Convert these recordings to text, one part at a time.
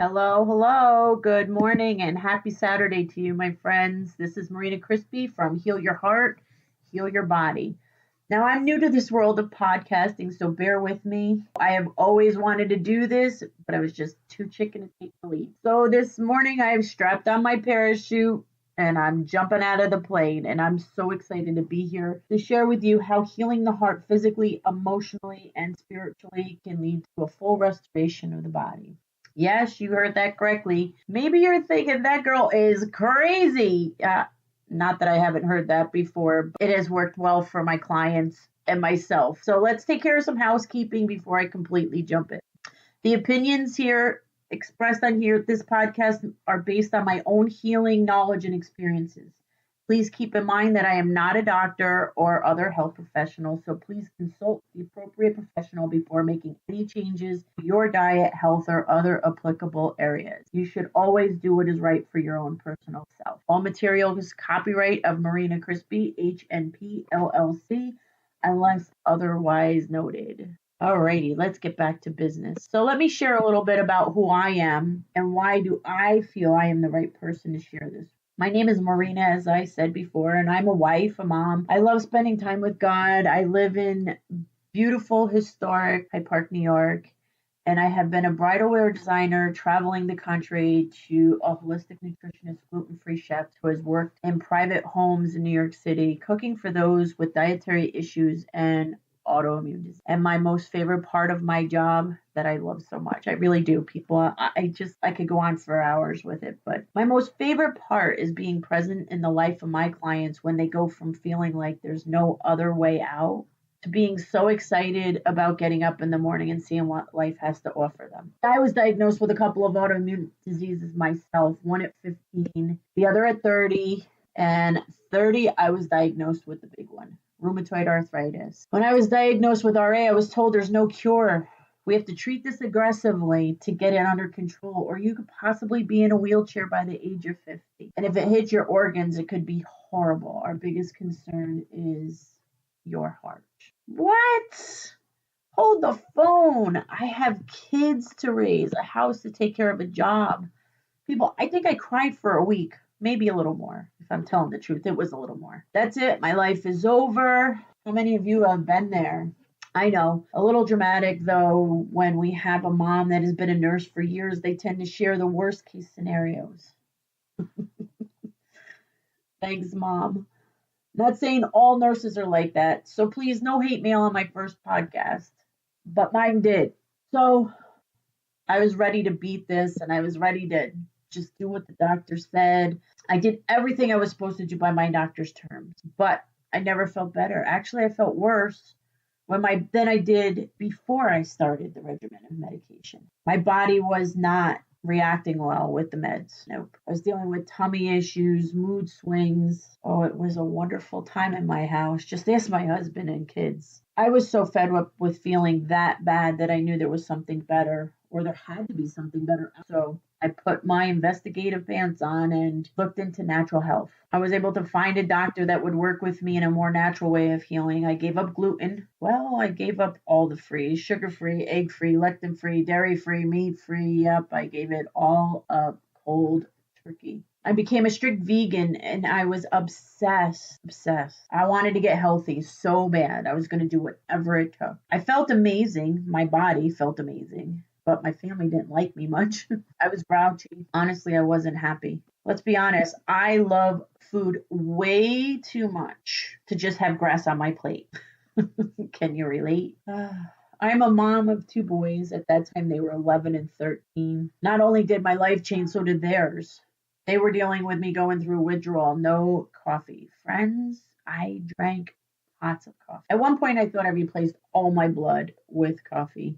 Hello, hello. Good morning and happy Saturday to you, my friends. This is Marina Crispi from Heal Your Heart, Heal Your Body. Now, I'm new to this world of podcasting, so bear with me. I have always wanted to do this, but I was just too chicken to take the leap. So this morning, I have strapped on my parachute and I'm jumping out of the plane, and I'm so excited to be here to share with you how healing the heart physically, emotionally, and spiritually can lead to a full restoration of the body. Yes, you heard that correctly. Maybe you're thinking that girl is crazy. Not that I haven't heard that before, but it has worked well for my clients and myself. So let's take care of some housekeeping before I completely jump in. The opinions here expressed on here, this podcast, are based on my own healing knowledge and experiences. Please keep in mind that I am not a doctor or other health professional, so please consult the appropriate professional before making any changes to your diet, health, or other applicable areas. You should always do what is right for your own personal self. All material is copyright of Marina Crispi, HNP, LLC, unless otherwise noted. Alrighty, let's get back to business. So let me share a little bit about who I am and why do I feel I am the right person to share this. My name is Marina, as I said before, and I'm a wife, a mom. I love spending time with God. I live in beautiful, historic Hyde Park, New York, and I have been a bridal wear designer traveling the country to a holistic nutritionist, gluten-free chef who has worked in private homes in New York City, cooking for those with dietary issues and autoimmune disease. And my most favorite part of my job that I love so much. I really do, people. I could go on for hours with it, but my most favorite part is being present in the life of my clients when they go from feeling like there's no other way out to being so excited about getting up in the morning and seeing what life has to offer them. I was diagnosed with a couple of autoimmune diseases myself, one at 15, the other at 30, and 30 I was diagnosed with the big one, rheumatoid arthritis. When I was diagnosed with RA, I was told there's no cure. We have to treat this aggressively to get it under control, or you could possibly be in a wheelchair by the age of 50. And if it hits your organs, it could be horrible. Our biggest concern is your heart. What? Hold the phone. I have kids to raise, a house to take care of, a job. People, I think I cried for a week, maybe a little more. If I'm telling the truth, it was a little more. That's it. My life is over. How many of you have been there? I know, a little dramatic though. When we have a mom that has been a nurse for years, they tend to share the worst case scenarios. Thanks, Mom. Not saying all nurses are like that, so please, no hate mail on my first podcast, but mine did. So I was ready to beat this, and I was ready to just do what the doctor said. I did everything I was supposed to do by my doctor's terms, but I never felt better. Actually, I felt worse than I did before I started the regimen of medication. My body was not reacting well with the meds. Nope. I was dealing with tummy issues, mood swings. Oh, it was a wonderful time in my house. Just ask my husband and kids. I was so fed up with feeling that bad that I knew there was something better, or there had to be something better. So I put my investigative pants on and looked into natural health. I was able to find a doctor that would work with me in a more natural way of healing. I gave up gluten. Well, I gave up all the free, sugar-free, egg-free, lectin-free, dairy-free, meat-free. Yep, I gave it all up cold turkey. I became a strict vegan and I was obsessed. I wanted to get healthy so bad. I was going to do whatever it took. I felt amazing. My body felt amazing, but my family didn't like me much. I was grouchy. Honestly, I wasn't happy. Let's be honest. I love food way too much to just have grass on my plate. Can you relate? I'm a mom of two boys. At that time, they were 11 and 13. Not only did my life change, so did theirs. They were dealing with me going through withdrawal, no coffee. Friends, I drank lots of coffee. At one point, I thought I replaced all my blood with coffee.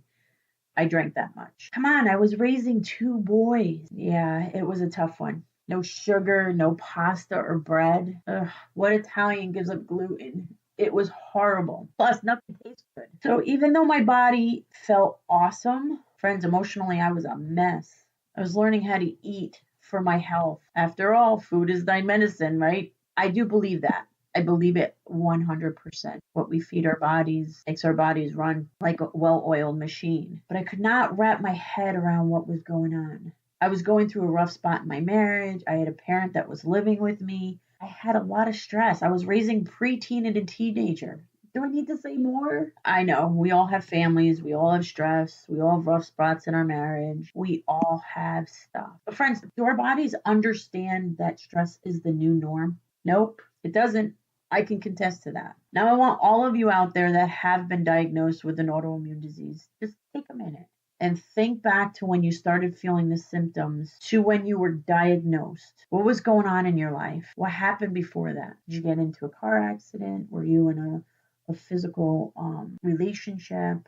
I drank that much. Come on, I was raising two boys. Yeah, it was a tough one. No sugar, no pasta or bread. Ugh, what Italian gives up gluten? It was horrible. Plus, nothing tastes good. So even though my body felt awesome, friends, emotionally, I was a mess. I was learning how to eat for my health. After all, food is thy medicine, right? I do believe that. I believe it 100%. What we feed our bodies makes our bodies run like a well-oiled machine. But I could not wrap my head around what was going on. I was going through a rough spot in my marriage. I had a parent that was living with me. I had a lot of stress. I was raising preteen and a teenager. Do I need to say more? I know we all have families. We all have stress. We all have rough spots in our marriage. We all have stuff. But friends, do our bodies understand that stress is the new norm? Nope, it doesn't. I can contest to that. Now, I want all of you out there that have been diagnosed with an autoimmune disease, just take a minute and think back to when you started feeling the symptoms to when you were diagnosed. What was going on in your life? What happened before that? Did you get into a car accident? Were you in a physical relationship?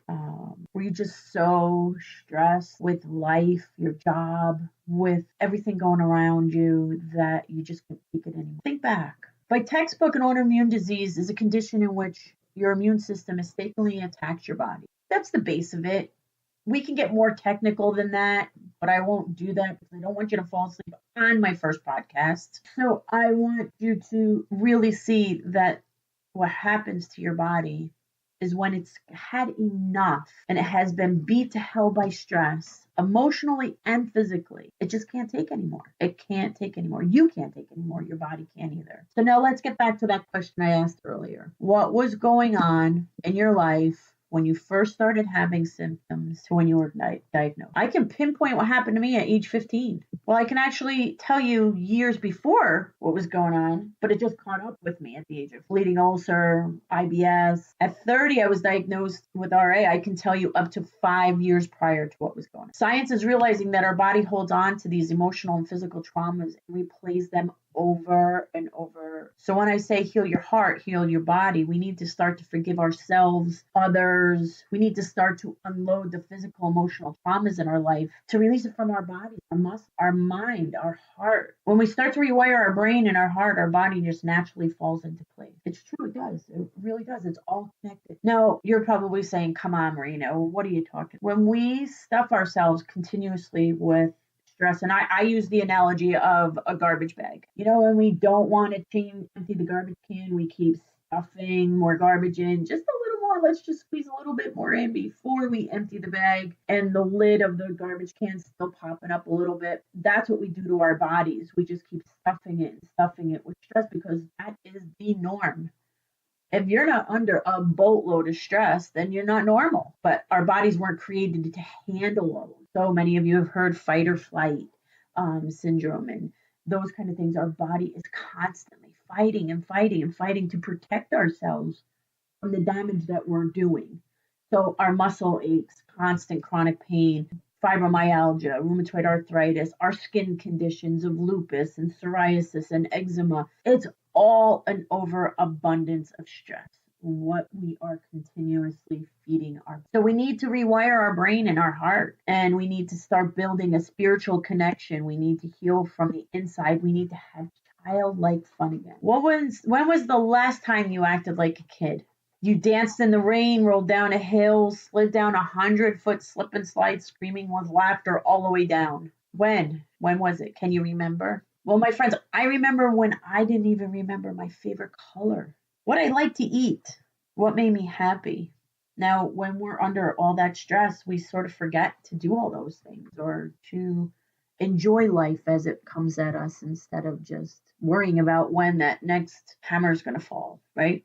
Were you just so stressed with life, your job, with everything going around you that you just couldn't take it anymore? Think back. By textbook, an autoimmune disease is a condition in which your immune system mistakenly attacks your body. That's the base of it. We can get more technical than that, but I won't do that because I don't want you to fall asleep on my first podcast. So I want you to really see that what happens to your body is when it's had enough and it has been beat to hell by stress, emotionally and physically. It just can't take anymore. It can't take anymore. You can't take anymore. Your body can't either. So now let's get back to that question I asked earlier. What was going on in your life when you first started having symptoms to when you were diagnosed? I can pinpoint what happened to me at age 15. Well, I can actually tell you years before what was going on, but it just caught up with me at the age of bleeding ulcer, IBS. At 30, I was diagnosed with RA. I can tell you up to 5 years prior to what was going on. Science is realizing that our body holds on to these emotional and physical traumas and replays them over and over. So when I say heal your heart, heal your body, we need to start to forgive ourselves, others. We need to start to unload the physical, emotional traumas in our life to release it from our body, our muscle, our mind, our heart. When we start to rewire our brain and our heart, our body just naturally falls into place. It's true, it does. It really does. It's all connected. Now, you're probably saying, come on, Marina, what are you talking? When we stuff ourselves continuously with stress, and I use the analogy of a garbage bag. You know, when we don't want to empty the garbage can, we keep stuffing more garbage in, just a little more. Let's just squeeze a little bit more in before we empty the bag, and the lid of the garbage can still popping up a little bit. That's what we do to our bodies. We just keep stuffing it with stress because that is the norm. If you're not under a boatload of stress, then you're not normal. But our bodies weren't created to handle all of it. So many of you have heard fight or flight syndrome and those kind of things. Our body is constantly fighting and fighting and fighting to protect ourselves from the damage that we're doing. So our muscle aches, constant chronic pain, fibromyalgia, rheumatoid arthritis, our skin conditions of lupus and psoriasis and eczema. It's all an overabundance of stress, what we are continuously feeding our. So we need to rewire our brain and our heart, and we need to start building a spiritual connection. We need to heal from the inside. We need to have childlike fun again. When was the last time you acted like a kid? You danced in the rain, rolled down a hill, slid down 100-foot slip and slide, screaming with laughter all the way down. When was it? Can you remember? Well, my friends, I remember when I didn't even remember my favorite color, what I liked to eat, what made me happy. Now, when we're under all that stress, we sort of forget to do all those things or to enjoy life as it comes at us instead of just worrying about when that next hammer is going to fall, right?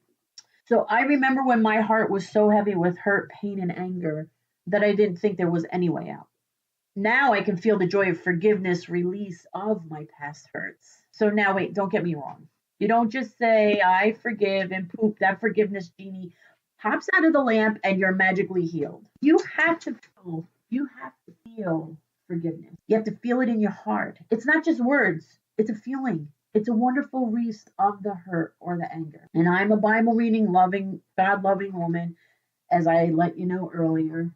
So I remember when my heart was so heavy with hurt, pain, and anger that I didn't think there was any way out. Now I can feel the joy of forgiveness, release of my past hurts. So now, wait, don't get me wrong. You don't just say, I forgive, and poop, that forgiveness genie pops out of the lamp and you're magically healed. You have to feel forgiveness. You have to feel it in your heart. It's not just words. It's a feeling. It's a wonderful release of the hurt or the anger. And I'm a Bible reading, loving, God-loving woman, as I let you know earlier.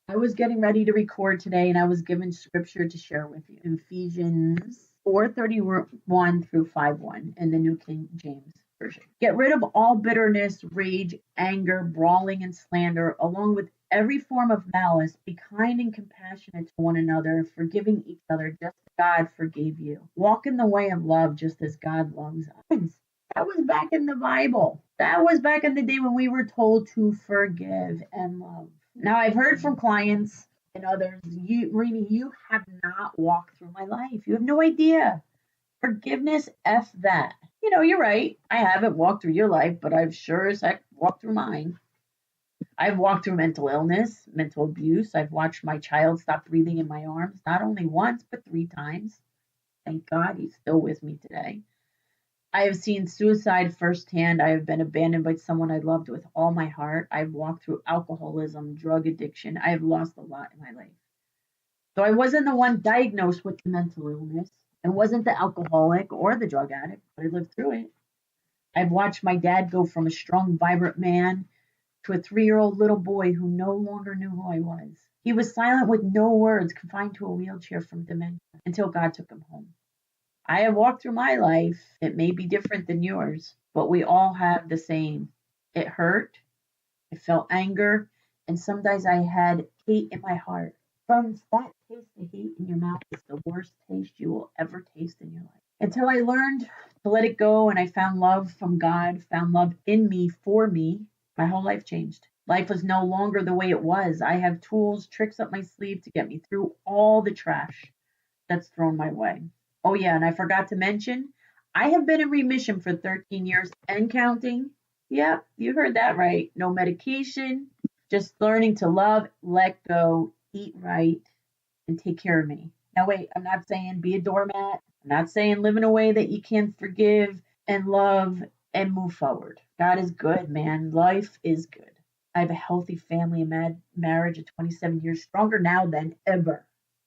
I was getting ready to record today, and I was given scripture to share with you. Ephesians 4:31 through 5:1 in the New King James Version. Get rid of all bitterness, rage, anger, brawling, and slander, along with every form of malice. Be kind and compassionate to one another, forgiving each other just as God forgave you. Walk in the way of love just as God loves us. That was back in the Bible. That was back in the day when we were told to forgive and love. Now, I've heard from clients and others. Marina, you have not walked through my life. You have no idea. Forgiveness, F that. You're right. I haven't walked through your life, but I've sure as heck walked through mine. I've walked through mental illness, mental abuse. I've watched my child stop breathing in my arms, not only once, but 3 times. Thank God he's still with me today. I have seen suicide firsthand. I have been abandoned by someone I loved with all my heart. I've walked through alcoholism, drug addiction. I have lost a lot in my life. So I wasn't the one diagnosed with the mental illness and wasn't the alcoholic or the drug addict, but I lived through it. I've watched my dad go from a strong, vibrant man to a 3-year-old little boy who no longer knew who I was. He was silent with no words, confined to a wheelchair from dementia until God took him home. I have walked through my life. It may be different than yours, but we all have the same. It hurt. I felt anger. And some days I had hate in my heart. From that taste of hate in your mouth is the worst taste you will ever taste in your life. Until I learned to let it go and I found love from God, found love in me, for me, my whole life changed. Life was no longer the way it was. I have tools, tricks up my sleeve to get me through all the trash that's thrown my way. Oh, yeah, and I forgot to mention, I have been in remission for 13 years and counting. Yep, you heard that right. No medication, just learning to love, let go, eat right, and take care of me. Now, wait, I'm not saying be a doormat. I'm not saying live in a way that you can't forgive and love and move forward. God is good, man. Life is good. I have a healthy family and marriage of 27 years, stronger now than ever.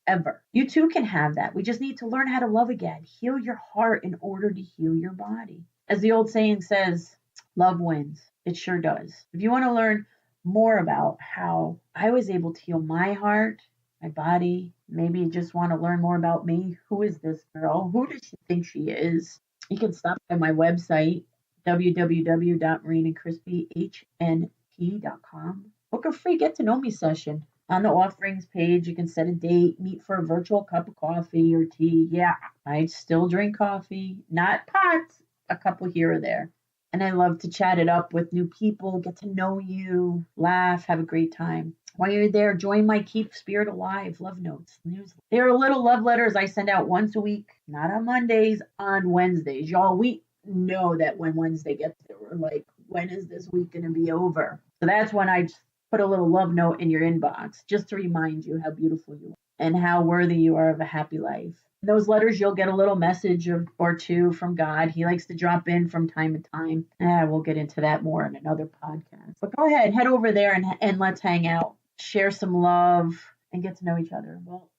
Ever. You too can have that. We just need to learn how to love again. Heal your heart in order to heal your body. As the old saying says, love wins. It sure does. If you want to learn more about how I was able to heal my heart, my body, maybe you just want to learn more about me. Who is this girl? Who does she think she is? You can stop by my website, www.marinacrispi.com. Book a free get to know me session. On the offerings page, you can set a date, meet for a virtual cup of coffee or tea. Yeah, I still drink coffee, not pots, a couple here or there. And I love to chat it up with new people, get to know you, laugh, have a great time. While you're there, join my Keep Spirit Alive love notes newsletter. There are little love letters I send out once a week, not on Mondays, on Wednesdays. Y'all, we know that when Wednesday gets there, we're like, when is this week going to be over? So that's when I put a little love note in your inbox just to remind you how beautiful you are and how worthy you are of a happy life. In those letters, you'll get a little message or two from God. He likes to drop in from time to time. We'll get into that more in another podcast. But go ahead, head over there and let's hang out, share some love, and get to know each other. Well,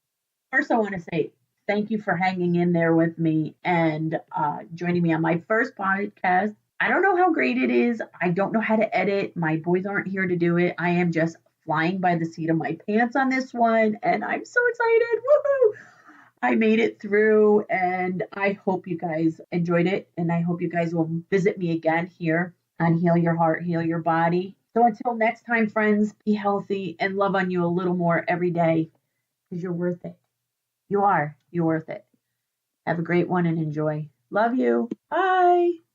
first I want to say thank you for hanging in there with me and joining me on my first podcast. I don't know how great it is. I don't know how to edit. My boys aren't here to do it. I am just flying by the seat of my pants on this one, and I'm so excited. Woohoo! I made it through, and I hope you guys enjoyed it, and I hope you guys will visit me again here on Heal Your Heart, Heal Your Body. So until next time, friends, be healthy and love on you a little more every day because you're worth it. You are. You're worth it. Have a great one and enjoy. Love you. Bye.